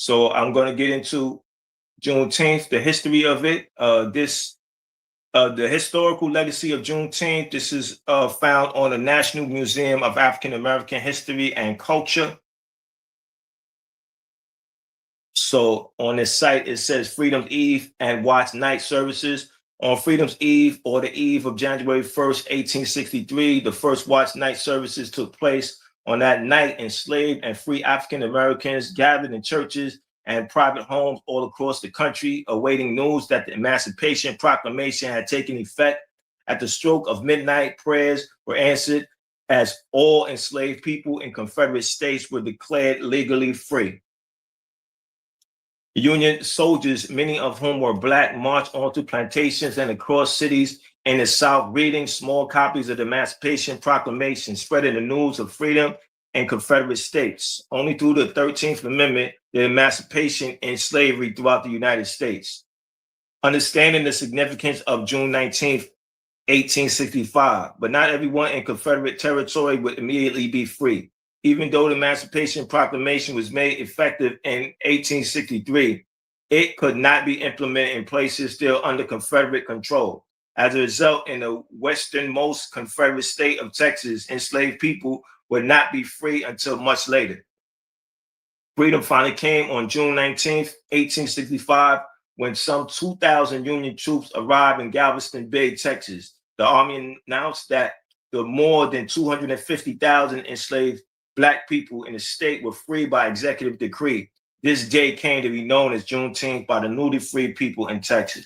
So I'm going to get into Juneteenth, the history of it. The historical legacy of Juneteenth. This is found on the National Museum of African American History and Culture. So on this site, it says Freedom's Eve and watch night services. On Freedom's Eve, or the eve of January 1st, 1863, the first watch night services took place. On that night, enslaved and free African Americans gathered in churches and private homes all across the country, awaiting news that the Emancipation Proclamation had taken effect. At the stroke of midnight, prayers were answered as all enslaved people in Confederate states were declared legally free. Union soldiers, many of whom were Black, marched onto plantations and across cities in the South, reading small copies of the Emancipation Proclamation, spreading the news of freedom in Confederate states. Only through the 13th Amendment did emancipation end slavery throughout the United States. Understanding the significance of June 19th, 1865, but not everyone in Confederate territory would immediately be free. Even though the Emancipation Proclamation was made effective in 1863, it could not be implemented in places still under Confederate control. As a result, in the westernmost Confederate state of Texas, enslaved people would not be free until much later. Freedom finally came on June 19th, 1865, when some 2,000 Union troops arrived in Galveston Bay, Texas. The Army announced that the more than 250,000 enslaved Black people in the state were free by executive decree. This day came to be known as Juneteenth by the newly freed people in Texas.